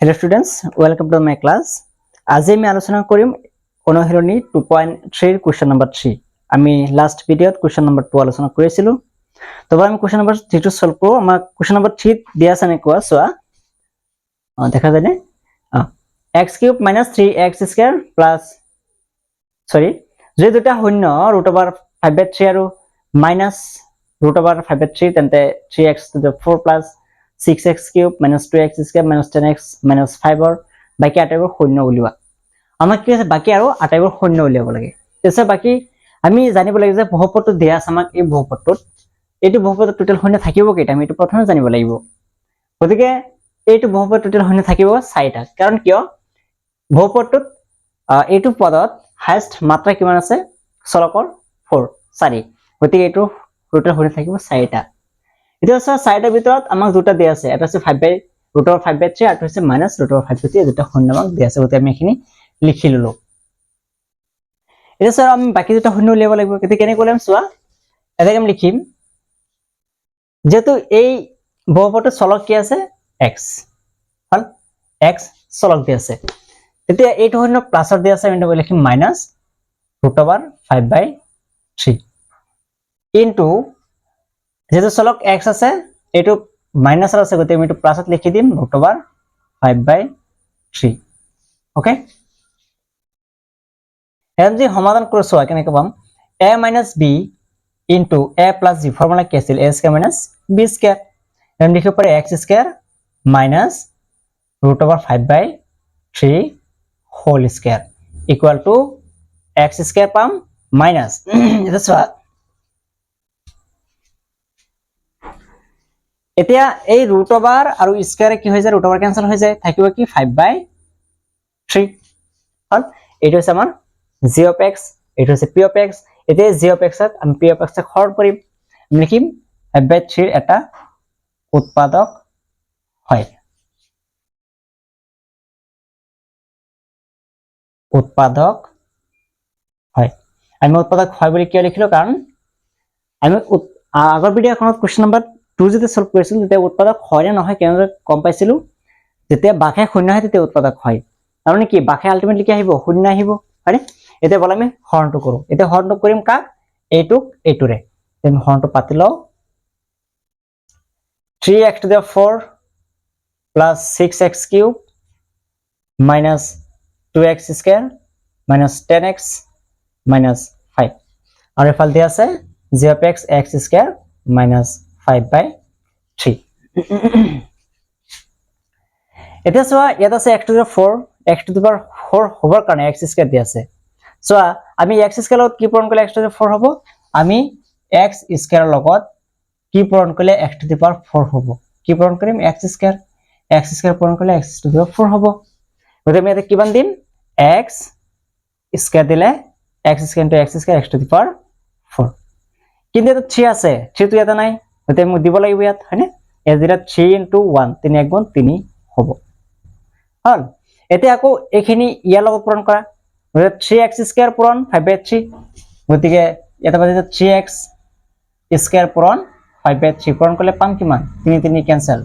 Hello students, welcome to my class. আজি আমি আলোচনা কৰিম অনুশীলনী 2.3 question number 3. আমি লাস্ট ভিডিওত question number 2 আলোচনা কৰিছিলো। তবে আমি question number 3 টো সলভ কৰোঁ। আমাৰ question number 3 দিয়া আছে নেকুৱা সোৱা। দেখা যায় নে? x³ - 3x² প্লাস যদি দুটা শূন্য √5/3 আৰু মাইনাস √5/3 তেন্তে 3x⁴ plus 6x³ - 2x² - 10x - 5 ৰ বাকি আটাইবোৰ শূন্য উলিওৱা। আমাক কি আছে বাকি আৰু আটাইবোৰ শূন্য উলিয়াব লাগে। তেছে বাকি আমি জানিব লাগে যে বহুপদটো দিয়া আছে আমাক এই বহুপদটোত এইটো বহুপদত টোটাল শূন্য থাকিব কেইটা আমি এইটো প্ৰথমে জানিব লাগিব। গতিকে এইটো বহুপদ টোটাল শূন্য থাকিব 4টা। কাৰণ কিয় বহুপদটোত এইটো পদত হাইয়েস্ট মাত্ৰা কিমান আছে চলকৰ 4 গতিকে এইটো টোটাল শূন্য থাকিব 4টা। এটা আছে 4টাৰ ভিতৰত আমাক দুটা দিয়া আছে, এটা আছে √5/3 আৰু আছে -√5/3 দুটা শূন্য আমাক দিয়া আছে। গতিকে আমি এখিনি লিখি ললো। এটা স্যার আমি বাকি দুটা শূন্য উলিয়াব লাগিব। কিন্তু কেনেকৈ উলিয়াম চোৱা। এটাকে আমি লিখিম যেহেতু এই বহুপদৰ চলক কি আছে x, হল x চলক দিয়া আছে। তেতিয়া এইটো শূন্য প্লাসত দিয়া আছে, আমি এটা লিখিম -√5/3 ইনটু যেহেতু চলক x আছে এইটো মাইনাসৰ আছে গতিকে আমি এইটো প্লাসত লিখি দিম √5/3। ওকে, এখন যদি সমাধান কৰি চোৱা কেনেকৈ পাম a - b into a + b formula কি আছিল a² - b²। আমি লিখিব পাৰি x² - √5/3 whole square equal to x² পাম মাইনাস এটা চোৱা এতিয়া এই √/ আৰু স্কয়ারে কি হৈ যায় √/ ক্যান্সেল হৈ যায় থাকিব কি 5/3 হল। এইটো হৈছে আমাৰ g of x, এইটো হৈছে p of x। এতিয়া g of x ক আমি p of x ক হৰণ কৰিম, আমি লিখিম 5/3 এটা উৎপাদক হয়। উৎপাদক হয়। আমি উৎপাদক হয় বুলি কিয় লিখিলো কাৰণ আমি আগৰ ভিডিওখনত কোৱেশ্চন নম্বৰ 2 যেতিয়া সলভ কৰিছিলো তেতিয়া উৎপাদক হয় নে নহয় কেনেদৰে গম পাইছিলো। যেতিয়া বাকে শূন্য হয় তেতিয়া উৎপাদক হয়। তাৰমানে কি বাকে আলটিমেটলি কি আহিব শূন্য আহিব, হয়নে? এতিয়া বল আমি হৰণটো কৰো। এতিয়া হৰণটো কৰিম কাক এইটোক এইটোৰে। আমি হৰণটো পাতি লও 3x⁴ plus 6x³ minus 2x² minus 10x minus 5 আৰু এফাল দিয়া আছে g of x x² minus 5/3। এতিয়া চোৱা ইয়াত আছে x⁴ হবৰ কাৰণে x² দিয়া আছে। চোৱা আমি x² লগত কি পূৰণ কৰিলে x⁴ হ'ব, আমি x² লগত কি পূৰণ কৰিলে x⁴ হ'ব। কি পূৰণ কৰিম x² পূৰণ কৰিলে x⁴ হ'ব। গতিকে আমি ইয়াতে কিমান দিম x² দিলে x² * x² x⁴। কিন্তু এটা 3 আছে, 3 টো ইয়াতে নাই গতিকে আমি দিব লাগিব ইয়াত, হয়নে? এ দিলে 3 * 1 3 * 1 = 3 হ'ব। হল এতিয়া আকৌ এইখিনি ইয়াৰ লগত পূৰণ কৰা 3x² পূৰণ 5/3 গতিকে এটা পালে 3x² পূৰণ 5/3 পূৰণ কৰিলে পাম কিমান 3 3 ক্যান্সেল।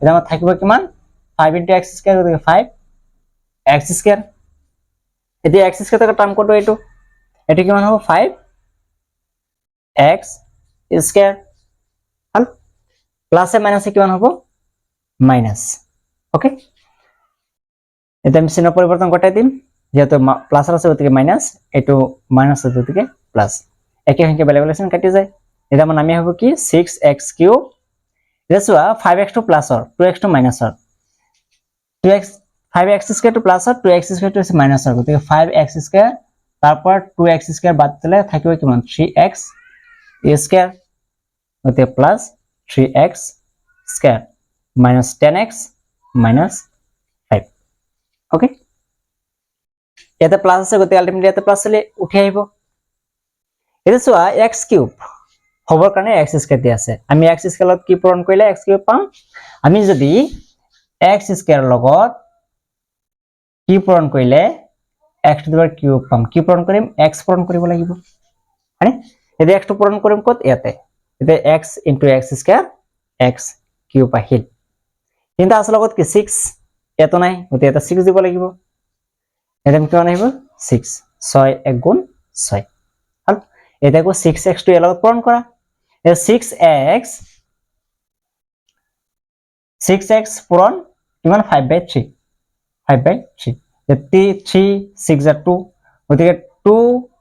এটা আমাৰ থাকিব কিমান 5 * x² গতিকে 5x²। এতিয়া x² ৰ টাৰ্ম কোডটো এইটো কিমান হ'ব 5x² হল প্লাসে মাইনাসে কিমান হ'ব মাইনাস। ওকে, এটা আমি চিহ্ন পরিবর্তন ঘটাই দিম যেহেতু প্লাস আছে গতিকে মাইনাস, এইটো মাইনাস আছে গতিকে প্লাস। একই সংখ্যা বেলেগ বেলেগ কাটি যায়। এটা আমাৰ নামি হ'ব কি 6x³ এটা চোৱা 5x টো প্লাসৰ 2x টো মাইনাসৰ 5x² টো প্লাসৰ 2x² টো মাইনাসৰ গতিকে 5x² তারপর 2x² বাদ দিলে থাকিব কিমান 3x² গতিকে plus 3x² minus 10x minus 5। Okay, ইয়াতে প্লাস আছে গতিকে আলটিমেটলি ইয়াতে প্লাস চলে উঠি আহিব। এটা চোৱা x³ হবৰ কাৰণে x² দিয়া আছে, আমি x² লগত কি পূৰণ কৰিলে x³ পাম। আমি যদি x² লগত কি পূৰণ কৰিলে x³ পাম, কি পূৰণ কৰিম x পূৰণ কৰিব লাগিব, হয়নে? এতিয়া x টো পূৰণ কৰিম ক'ত ইয়াতে, এতিয়া x * x² x³ আহিল। কিন্তু আছে লগত কি 6 ইয়াতো নাই গতিকে এটা 6 দিব লাগিব এটা কিমান আহিব 6 6 1 গুণ 6 হল এটা কো 6x টো এলত পূৰণ কৰা এ 6x পূৰণ কিমান 5/3 5/3 3 6 are 2 গতিকে 2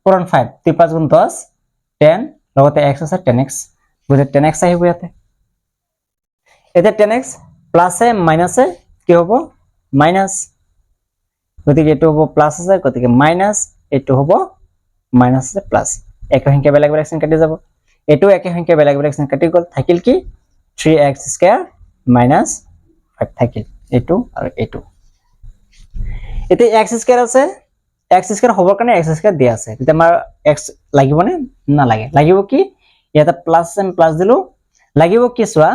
পূৰণ 5 3 5 গুণ 10 10 লগতে x আছে 10x গতিকে 10x আহিব ইয়াতে এটা 10x প্লাস এ মাইনাস এ কি হ'ব মাইনাস গতিকে এটো হ'ব প্লাস আছে গতিকে মাইনাস এটো হ'ব মাইনাস আছে প্লাস এক সংখ্যা বেলেগ বেলেগ সংখ্যা কাটি যাব এটো এক সংখ্যা বেলেগ বেলেগ সংখ্যা কাটি গল থাকিল কি 3x² - 5 থাকিল এটো আৰু এটো এতে x² আছে x² হবৰ কাৰণে x² দিয়া আছে তেতিয়া আমাৰ x লাগিব নে না লাগে লাগিব কি ইয়াতে প্লাস এম প্লাস দিলো লাগিব কি সোৱা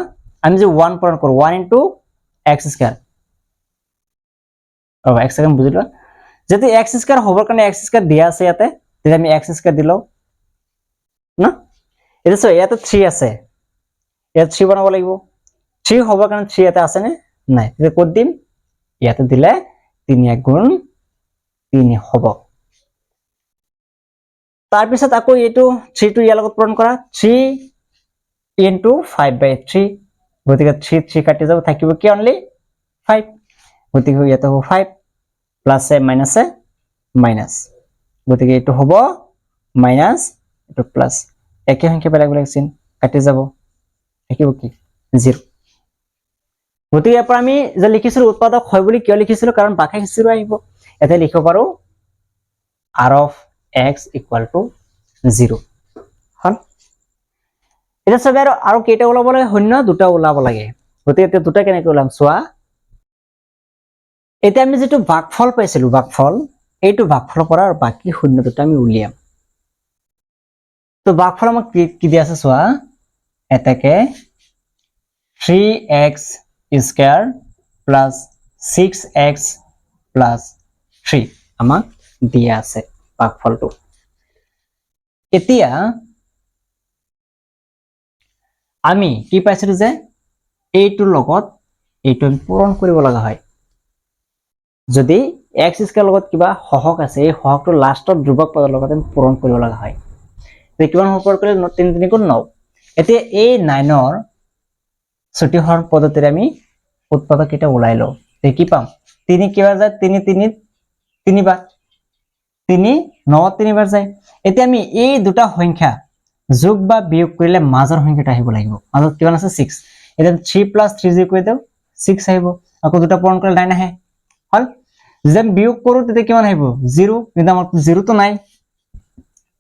আমি যে 1 পূৰণ কৰো 1 * x² अब x सेकंड বুজিলো যদি x² হবৰ কাৰণে x² দিয়া আছে ইয়াতে তেতিয়া আমি x² দিলো না এটা সো ইয়াতে 3 আছে ইয়াতে 3 বনাব লাগিব 3 হবৰ কাৰণে 3 ইয়াতে আছে নে নাই তেতিয়া কত দিম ইয়াতে দিলে 3 1 গুণ 3 হ'ব তাৰ পিছত আকৌ এটো 3 টো ইয়াৰ লগত পূৰণ কৰা 3 * 5/3 গতিকে 3 3 কাটি যাব থাকিব কি অনলি 5 গতিকে ইয়াতে হ'ব 5 প্লাস এ মাইনাস গতিকে এটো হ'ব মাইনাস এটো প্লাস একে সংখ্যা বেলেগ বেলেগ চিন কাটি যাব থাকিব কি 0 গতিকে ইয়াৰ পৰা আমি যে লিখিছিল উৎপাদক হয় বুলি কিয় লিখিছিল কাৰণ বাকি 0 আহিব এতে লিখিব পাৰো r of x = 0 হল এটা সবে আৰু কেইটা ওলাব লাগে শূন্য দুটা ওলাব লাগে গতিকে এতে দুটা কেনেকৈ ওলাম সোৱা এটা আমি যেটো ভাগফল পাইছিলো ভাগফল এইটো ভাগফলৰ পৰা আৰু বাকি শূন্য দুটা আমি উলিয়াম তো ভাগফল আমাক কি দিয়া আছে সোৱা এটাকে 3x² + 6x + 3 আমাক দিয়া আছে ভাগফলটো এতিয়া আমি কি পাইছিলো যে এইটোৰ লগত এইটো আমি পূৰণ কৰিব লগা হয় যদি x² লগত কিবা হহক আছে এই হহকটো লাষ্টত ধ্ৰুবক পদৰ লগত আমি পূৰণ কৰিব লগা হয় তে কিমান পূৰণ কৰিলে 3 3 গুণ 9 এতিয়া এই 9 ৰ ছুটি হৰণ পদ্ধতিৰে আমি উৎপাদক এটা ওলাই লও তে কি পাম 3 কিবাৰ যায় 3 3 3 বাৰ 3 9 3 বাৰ যায় এতিয়া আমি এই দুটা সংখ্যা যোগ বা বিয়োগ কৰিলে মাজৰ সংখ্যাটা আহিব লাগিব মাজত কিমান আছে 6 এতিয়া 3 + 3 যোগ কৰি দাও 6 আহিব আকৌ দুটা পূৰণ কৰিলে 9 আহে হল যেন বিয়োগ কৰো তেতিয়া কিমান আহিব 0 কিন্তু আমাৰ 0 তো নাই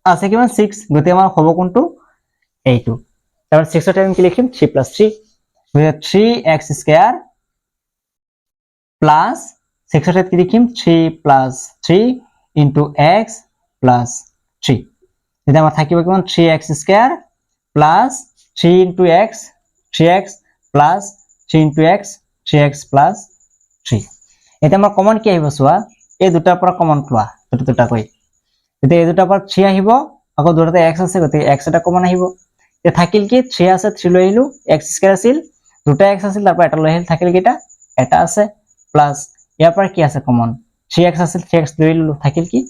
আছে কিমান 6 গতি আমাৰ হ'ব কোনটো এইটো তাহলে 6 ৰ টাইম কি লিখিম 3 + 3 গতি 3x² প্লাস 6 ৰ টাইম কি লিখিম 3 + 3 * x + 3 এটা আমাৰ থাকিব কিমান 3x² plus 3 * x 3x plus 3 * x 3x plus 3 এটা আমাৰ কমন কি আহিব সোৱা এই দুটাৰ পৰা কমন পোৱা দুটা কই এতিয়া এই দুটাৰ পৰা 3 আহিব আকৌ দুটাতে x আছে গতিকে x এটা কমন আহিব এ থাকিল কি 3 আছে 3 লৈ আহিলো x² আছিল দুটা x আছিল তাৰ পৰা এটা লৈ আহিল থাকিল কিটা এটা আছে প্লাস ইয়াৰ পৰা কি আছে কমন 3x আছিল 3x লৈ আহিলো থাকিল কি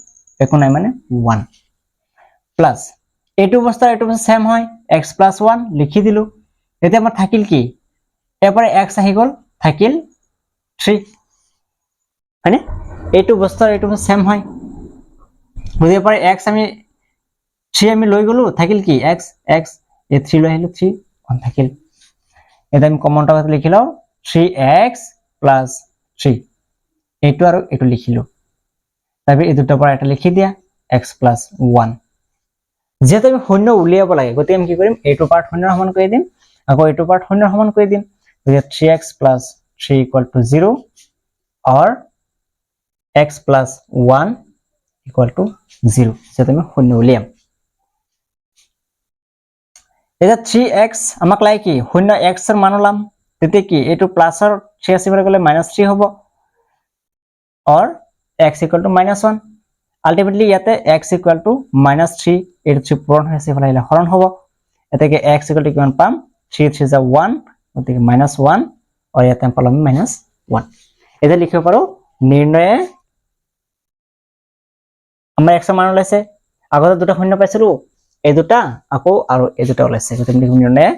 একো নাই মানে 1 প্লাস এইটো অৱস্থা সেম হয় x + 1 লিখি দিলো এতিয়া আমাৰ থাকিল কি ইয়াৰ পৰা x আহি গল থাকিল 3 মানে এইটো অৱস্থা এইটো সেম হয় বুজিব পাৰি x আমি 3 আমি লৈ গলো থাকিল কি x x এ 3 লৈ আহিলো 3 1 থাকিল এটা আমি কমনটা লিখিলো 3x + 3 এইটো আৰু এইটো লিখিলো তাৰপি এই দুটাৰ পৰা এটা লিখি দিয়া x + 1 যেতে আমি শূন্য উলিয়াব লাগে গতি আমি কি কৰিম এইটো পাৰ্ট শূন্যৰ সমান কৰি দিম আকৌ এইটো পাৰ্ট শূন্যৰ সমান কৰি দিম গতি 3x + 3 = 0 or x + 1 = 0 যেতে আমি শূন্য উলিয়াম এটা 3x আমাক লাগে কি শূন্য x ৰ মান ওলাম তেতে কি এইটো প্লাসৰ 3 আসিবলৈ গলে -3 হ'ব or x = -1 আলটিমেটলি ইয়াতে x = -3 এর 3 পূরণ হয়েছে ফলে এটা হরণ হবে এটাকে x = কিমান পাম 3 3 যা 1 ওদিকে -1 আর ইয়াতে পালাম -1 এটা লিখিব পাৰো নিৰ্ণয়ে আমাৰ x ৰ মান ওলাইছে আগতে দুটা শূন্য পাইছিলো এই দুটা আকৌ আৰু এই দুটা ওলাইছে গতিকে লিখিম নিৰ্ণয়ে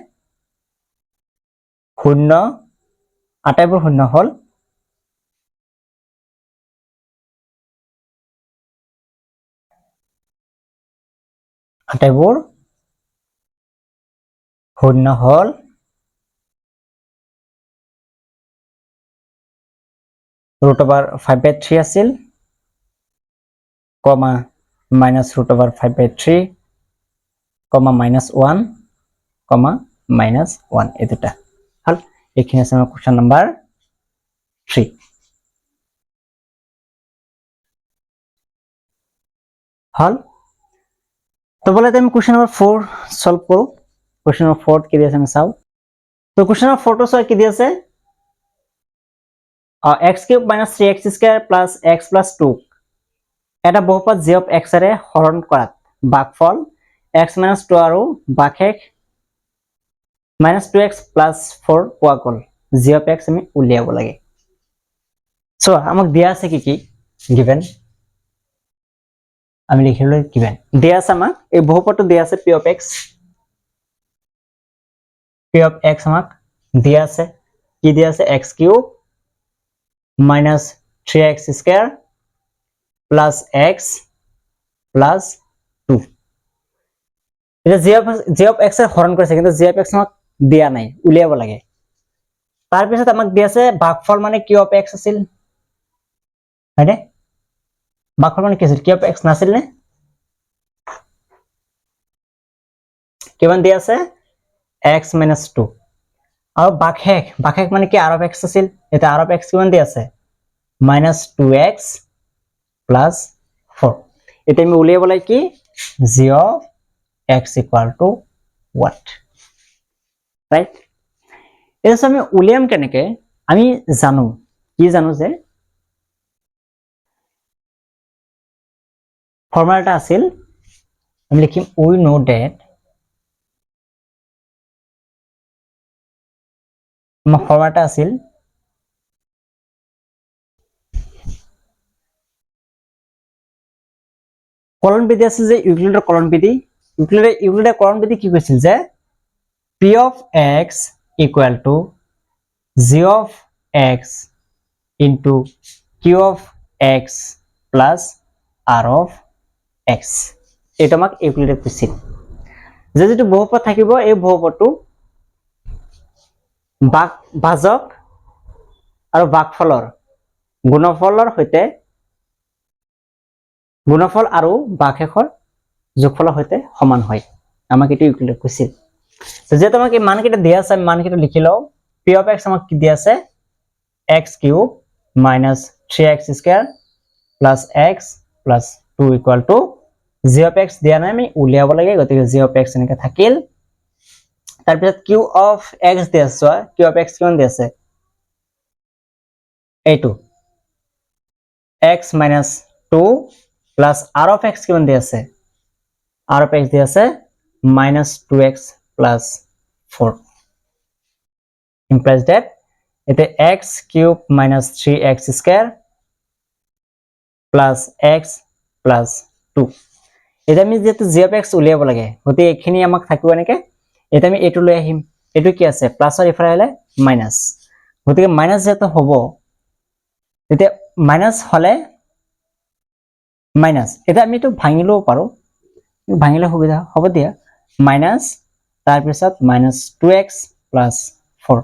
শূন্য আটাইবোৰ শূন্য হল আটাইবোৰ শূন্য হল √5/3 আছিল কমা -√5/3 কমা -1 কমা -1 এই দুটা হল এইখিনি আছে আমাৰ কোৱেশ্চন নাম্বাৰ 3 হল তো বলে আমি কোৱেশ্চন নাম্বাৰ 4 সলভ কৰো কোৱেশ্চন নাম্বাৰ 4 কি দি আছে আমি চাও তো কোৱেশ্চন নাম্বাৰ 4 তো সয় কি দি আছে x³ - 3x² + x + 2 এটা বহুপদ g of x ৰে হৰণ কৰাত ভাগফল x - 2 আৰু ভাগশেষ -2x + 4 পোৱা গল g of x আমি উলিয়াব লাগে সো আমাক দিয়া আছে কি গিভেন আমি লিখিলো গিভেন দিয়া আছে আমাক এই বহুপদটো দিয়া আছে p of x আমাক দিয়া আছে কি দিয়া আছে x³ - 3x² plus x plus 2 এটা g of x এর হরণ করেছে কিন্তু g of x আমাক দিয়া নাই উলিয়াব লাগে তার পিছত আমাক দিয়া আছে ভাগফল মানে q of x আছিল হয়নে ভাগফল মানে কি আছিল q of x নাছিল নে কিমান দিয়া আছে x - 2 আৰু ভাগশেষ মানে কি r of x আছিল এটা r of x কিমান দিয়া আছে -2x plus 4 এটা আমি উলিয়াব লাগে কি g of x equal to what right এটা আমি উলিয়াম কেনেকে আমি জানো কি জানো যে ফর্মুলাটা আছিল আমি লিখিম we know that আমাৰ ফৰ্মুলাটা আছিল কলন বিধি আছে যে ইউক্লিডৰ কলন বিধি ইউক্লিডৰ কলন বিধি কি কৈছিল যে p of x equal to g of x into q of x plus r of x এটা আমাক ইউক্লিডে কৈছিল যে যেটো বহুপদ থাকিব এই বহুপদটো ভাজক আৰু ভাগফলৰ গুণফলৰ সৈতে গুণফল আৰু ভাগশেষৰ যোগফলৰ সৈতে সমান হয় আমাক এটো ইকুৱেল কৈছিল তো যে তোমাক এই মানকেইটা দিয়া আছে মানকেইটা লিখি লও p of x আমাক কি দিয়া আছে x³ - 3x² plus x plus 2 equal to g of x দিয়া নাই আমি উলিয়াব লাগে গতিকে g of x এনেকা থাকিল তাৰ পিছত q of x দিয়া আছে q of x কিমান দিয়া আছে এইটো x - 2 plus r of x কিমান দিয়া আছে r of x দিয়া আছে -2x plus 4 implies that এতে x³ - 3x² plus x plus 2 এটা আমি যেটো g of x উলিয়াব লাগে গতি এখিনি আমাক থাকিব এনেকে এটা আমি এটো লৈ আহিম এটো কি আছে প্লাসৰ ইফালে হলে মাইনাস গতিকে মাইনাস যেটো হ'ব তেতিয়া মাইনাস হলে মাইনাস এটা আমি তো ভাঙিলেও পাৰো ভাঙিলে সুবিধা হ'ব দিয়া মাইনাস তাৰ পিছত -2x plus 4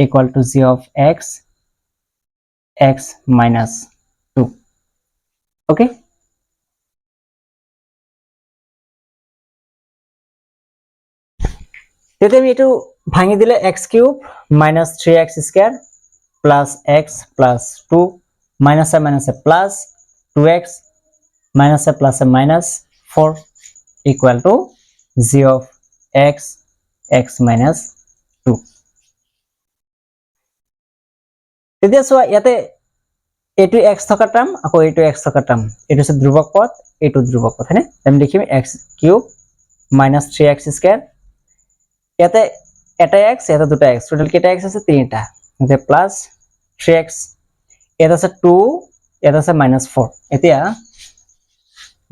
equal to g of x x minus 2 okay তেতিয়া আমি এটো ভাঙি দিলে x³ - 3x² plus x plus 2 minus a minus a plus 2x minus a plus a minus 4 equal to g of x x minus 2 তেতিয়া so ইয়াতে এটো x থকা term আকৌ এটো x থকা টার্ম এটো হচ্ছে ধ্রুবক পদ এটো ধ্রুবক পদ হয়নে আমি লিখিম x³ - 3x² ইয়াতে এটা x এটা দুটা x টোটাল কেটা x আছে তিনটা যে প্লাস 3x ইয়াত আছে 2 ইয়াত আছে -4 এতিয়া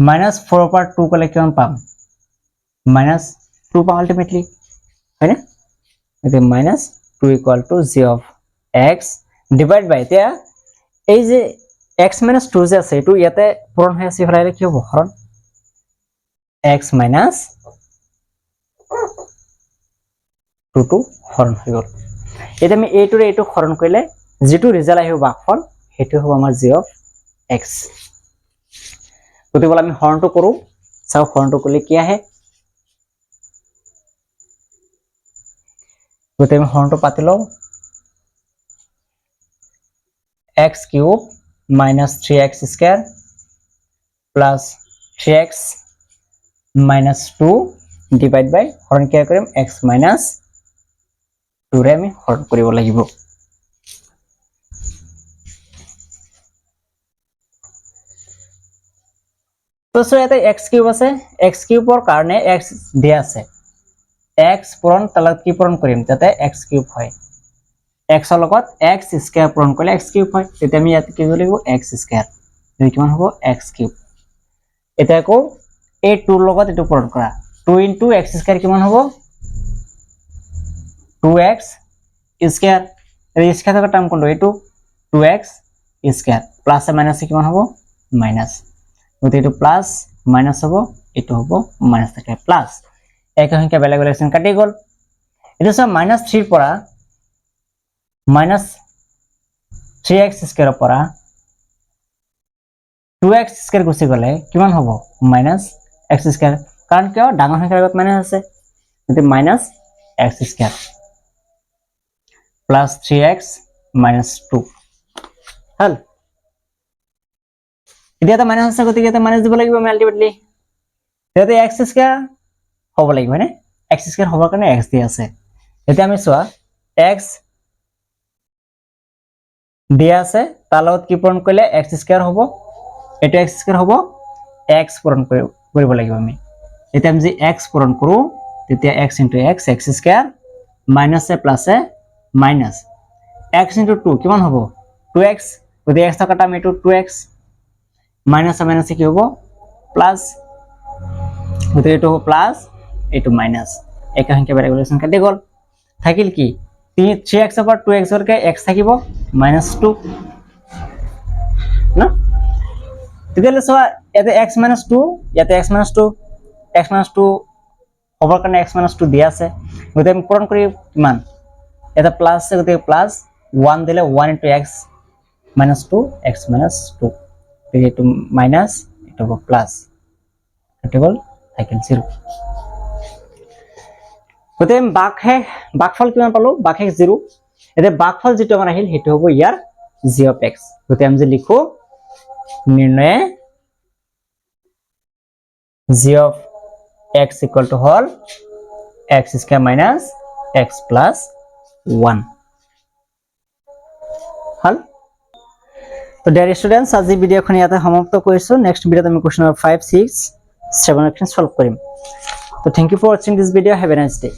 -4 পৰা 2 কলে কিমান পাম -2 পাম আলটিমেটলি হয়নে এতিয়া -2 = g of x ডিভাইড বাই এতিয়া এই যে x - 2 যে আছে এটো ইয়াতে পূৰণ হৈ আছে ফলাইলে কি হ'ব হৰণ x - 2 টো হৰণ হৈ গল এতিয়া আমি এইটোৰে এইটো হৰণ কৰিলে যেটো ৰিজাল্ট আহিব ভাগফল হেতু হ'ব আমাৰ g of x গতিকে আমি হৰণটো কৰো চাও হৰণটো কৰিলে কি আহে গতিকে আমি হৰণটো পাতি লও x cube minus 3x square plus 3x minus 2 divide by হৰণ কি কৰিম x minus 2 ৰে আমি হৰণ কৰিব লাগিব তো ইয়াতে x cube আছে x cube ৰ কাৰণে x দিয়া আছে x পূৰণ তলত কি পূৰণ কৰিম যাতে x cube হয় x ৰ লগত x স্কয়াৰ পূৰণ কৰিলে x cube হয় তেতিয়া আমি ইয়াত কি কৰিব x স্কয়াৰ এই কিমান হ'ব x cube এটা কো এই 2 ৰ লগত এটো পূৰণ কৰা 2 * x স্কয়াৰ কিমান হ'ব 2x স্কয়াৰ এই স্কয়াৰ থকা টাৰ্ম কোনটো এটো 2x স্কয়াৰ প্লাস মাইনাস কিমান হ'ব মাইনাস গতি এটো প্লাস মাইনাস হ'ব এটো হ'ব মাইনাস থাকে প্লাস এক সংখ্যা বেলেগ বেলেগ সংখ্যা কাটি গল এটো সব -3 ৰ পৰা -3x স্কয়াৰ পৰা 2x স্কয়াৰ গুছি গলে কিমান হ'ব -x স্কয়াৰ কাৰণ কিয় ডাঙৰ সংখ্যাৰ আগত মাইনাস আছে গতি -x square plus 3x minus 2 হল এতিয়া এটা মাইনাস আছে গতিকে এটা মাইনাস দিব লাগিব আলটিমেটলি তেতে x স্কয়াৰ হ'ব লাগিব মানে x স্কয়াৰ হবৰ কাৰণে x দি আছে এতিয়া আমি চোৱা x দিয়া আছে তাৰ লগত কি পূৰণ কৰিলে x স্কয়াৰ হ'ব এটা x স্কয়াৰ হ'ব x পূৰণ কৰিব লাগিব আমি এতিয়া আমি যে x পূৰণ কৰো তেতিয়া x * x স্কয়াৰ মাইনাস এ প্লাস এ minus x into 2 কিমান হ'ব 2x যদি x থাকা টাইম এটো 2x minus এ minus কি হ'ব প্লাস যদি এটো হ'ব প্লাস এটো মাইনাস এক সংখ্যা বেলেগ বেলেগ সংখ্যা গল থাকিল কি 3x ৰ 2x ৰ কে x থাকিব -2 না তেতিয়ালে সোয়া এতে x - 2 ইয়াতে x - 2 হবৰ কাৰণে x - 2 দিয়া আছে গতি আমি পূৰণ কৰি কিমান এটা প্লাস আছে গতি প্লাস 1 দিলে 1 * x - 2 x - 2 এটো মাইনাস এটো হবে প্লাস এটো গল আইকেন 0 গতি আমি ভাগফল কিমান পালো ভাগশেষ 0 এতে ভাগফল যেটো আমাৰ আহিল হেতু হ'ব ইয়াৰ g of x গতি আমি যে লিখো নিৰ্ণয় g of x equal to hall x square minus x plus 1 হল তো ডিয়ার স্টুডেন্টস আজি ভিডিওখন ইয়াতে সমাপ্ত কৰিছো নেক্সট ভিডিওত আমি কোৱেশ্চন নম্বৰ 5 6 7 সলভ কৰিম তো thank you for watching this video have a nice day